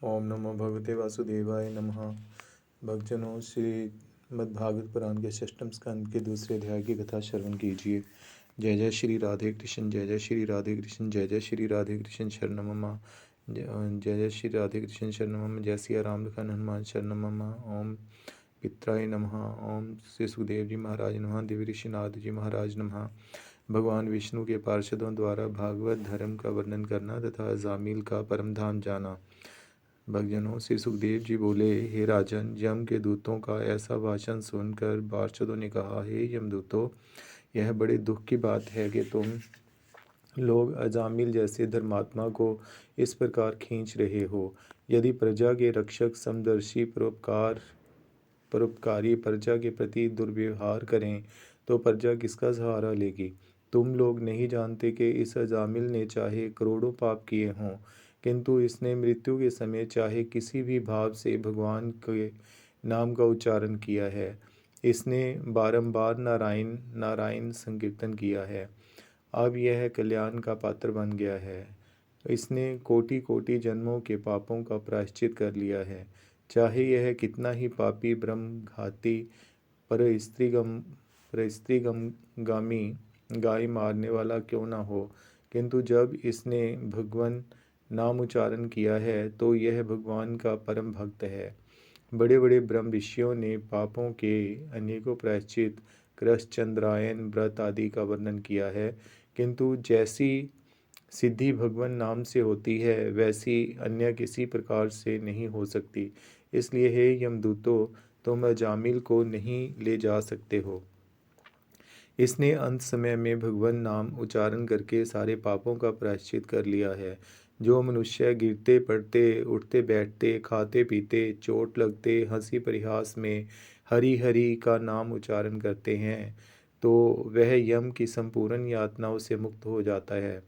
ओम नमो भगवते वासुदेवाय नमः। भक्तजनों, श्रीमद्भागवत पुराण के षष्ठम स्कंद के दूसरे अध्याय की कथा श्रवण कीजिए। जय जय श्री राधे कृष्ण, जय जय श्री राधे कृष्ण, जय जय श्री राधे कृष्ण शरणम मम। जय जय श्री राधे कृष्ण शरणम मम। जय सिया राम लखन हनुमान शरणम मम। ओम पित्राय नमः। ओम श्री सुखदेव जी महाराज नमः। दिव्य ऋषि नारद जी महाराज नमः। भगवान विष्णु के पार्षदों द्वारा भागवत धर्म का वर्णन करना तथा अजामिल का परम धाम जाना। भक्तजनों, श्री सुखदेव जी बोले, हे राजन, यम के दूतों का ऐसा भाषण सुनकर पार्षदों ने कहा, हे यमदूतों, यह बड़े दुख की बात है कि तुम लोग अजामिल जैसे धर्मात्मा को इस प्रकार खींच रहे हो। यदि प्रजा के रक्षक समदर्शी परोपकारी प्रजा के प्रति दुर्व्यवहार करें तो प्रजा किसका सहारा लेगी। तुम लोग नहीं जानते कि इस अजामिल ने चाहे करोड़ों पाप किए हों, किंतु इसने मृत्यु के समय चाहे किसी भी भाव से भगवान के नाम का उच्चारण किया है। इसने बारंबार नारायण नारायण संकीर्तन किया है। अब यह कल्याण का पात्र बन गया है। इसने कोटि कोटि जन्मों के पापों का प्रायश्चित कर लिया है। चाहे यह कितना ही पापी ब्रह्मघाती परस्त्रीगामी गाय मारने वाला क्यों ना हो, किंतु जब इसने भगवान नाम उच्चारण किया है तो यह भगवान का परम भक्त है। बड़े बड़े ब्रह्म ऋषियों ने पापों के अनेकों प्रायश्चित कृष्ण चंद्रायन व्रत आदि का वर्णन किया है, किंतु जैसी सिद्धि भगवान नाम से होती है वैसी अन्य किसी प्रकार से नहीं हो सकती। इसलिए हे यमदूतों, तुम अजामिल को नहीं ले जा सकते हो। इसने अंत समय में भगवान नाम उच्चारण करके सारे पापों का प्रायश्चित कर लिया है। जो मनुष्य गिरते पड़ते, उठते बैठते, खाते पीते, चोट लगते, हंसी परिहास में हरि हरि का नाम उच्चारण करते हैं तो वह यम की संपूर्ण यातनाओं से मुक्त हो जाता है।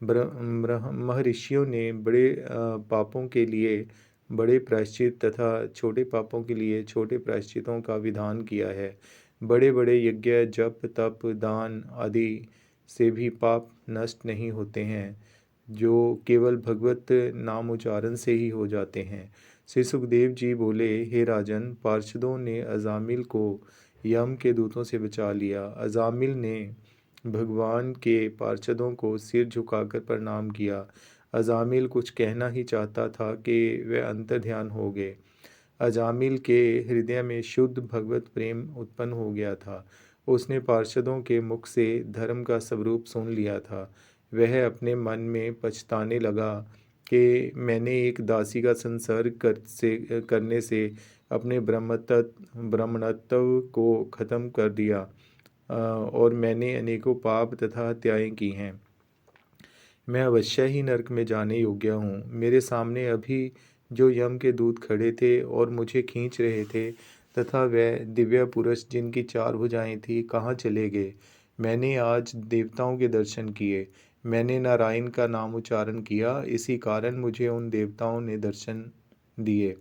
महर्षियों ने बड़े पापों के लिए बड़े प्रायश्चित तथा छोटे पापों के लिए छोटे प्रायश्चितों का विधान किया है। बड़े बड़े यज्ञ, जप, तप, दान आदि से भी पाप नष्ट नहीं होते हैं, जो केवल भगवत नाम उच्चारण से ही हो जाते हैं। श्री सुखदेव जी बोले, हे राजन, पार्षदों ने अजामिल को यम के दूतों से बचा लिया। अजामिल ने भगवान के पार्षदों को सिर झुकाकर प्रणाम किया। अजामिल कुछ कहना ही चाहता था कि वह अंतर्ध्यान हो गए। अजामिल के हृदय में शुद्ध भगवत प्रेम उत्पन्न हो गया था। उसने पार्षदों के मुख से धर्म का स्वरूप सुन लिया था। वह अपने मन में पछताने लगा कि मैंने एक दासी का संसर्ग करने से अपने ब्राह्मणत्व को खत्म कर दिया और मैंने अनेकों पाप तथा हत्याएं की हैं। मैं अवश्य ही नरक में जाने योग्य हूँ। मेरे सामने अभी जो यम के दूत खड़े थे और मुझे खींच रहे थे तथा वह दिव्य पुरुष जिनकी 4 भुजाएं थी, कहाँ चले गए। मैंने आज देवताओं के दर्शन किए। मैंने नारायण का नाम उच्चारण किया, इसी कारण मुझे उन देवताओं ने दर्शन दिए।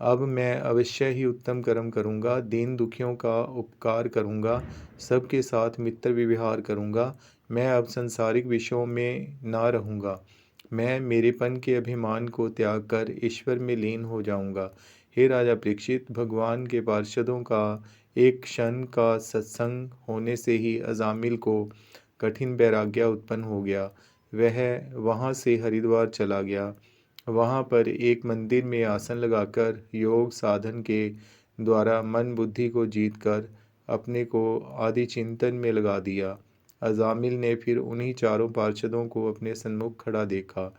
अब मैं अवश्य ही उत्तम कर्म करूँगा, दीन दुखियों का उपकार करूँगा, सबके साथ मित्र व्यवहार करूँगा। मैं अब सांसारिक विषयों में ना रहूँगा। मैं मेरेपन के अभिमान को त्याग कर ईश्वर में लीन हो जाऊँगा। हे राजा परीक्षित, भगवान के पार्षदों का एक क्षण का सत्संग होने से ही अजामिल को कठिन वैराग्य उत्पन्न हो गया। वह वहाँ से हरिद्वार चला गया। वहाँ पर एक मंदिर में आसन लगाकर योग साधन के द्वारा मन बुद्धि को जीतकर अपने को आदि चिंतन में लगा दिया। अजामिल ने फिर उन्हीं चारों पार्षदों को अपने सन्मुख खड़ा देखा।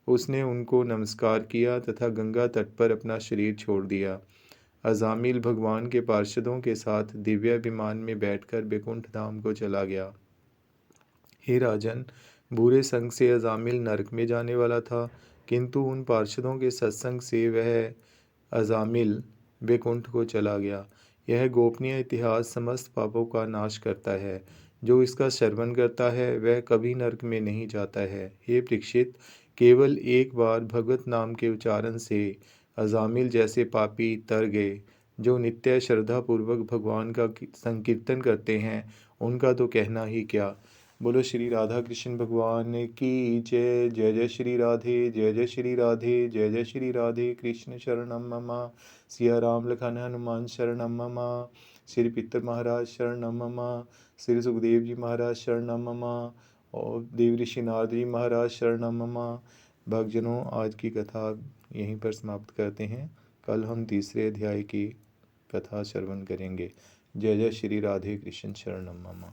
उसने उनको नमस्कार किया तथा गंगा तट पर अपना शरीर छोड़ दिया। अजामिल भगवान के पार्षदों के साथ दिव्य विमान में बैठकर बैकुंठ धाम को चला गया। हे राजन, बुरे संग से अजामिल नरक में जाने वाला था, किंतु उन पार्षदों के सत्संग से वह अजामिल बैकुंठ को चला गया। यह गोपनीय इतिहास समस्त पापों का नाश करता है। जो इसका श्रवण करता है वह कभी नरक में नहीं जाता है। हे परीक्षित, केवल एक बार भगवत नाम के उच्चारण से अजामिल जैसे पापी तर गए। जो नित्य श्रद्धापूर्वक भगवान का संकीर्तन करते हैं उनका तो कहना ही क्या। बोलो श्री राधा कृष्ण भगवान की जय। जय जय श्री राधे, जय जय श्री राधे, जय जय श्री राधे कृष्ण शरणम मम। सिया राम लखन हनुमान शरणम मम। श्री पितर महाराज शरणम मम। श्री सुखदेव जी महाराज शरणम मम। और देव ऋषि नारद जी महाराज शरणम मम। भक्तजनों, आज की कथा यहीं पर समाप्त करते हैं। कल हम तीसरे अध्याय की कथा श्रवण करेंगे। जय जय श्री राधे कृष्ण शरणम मम।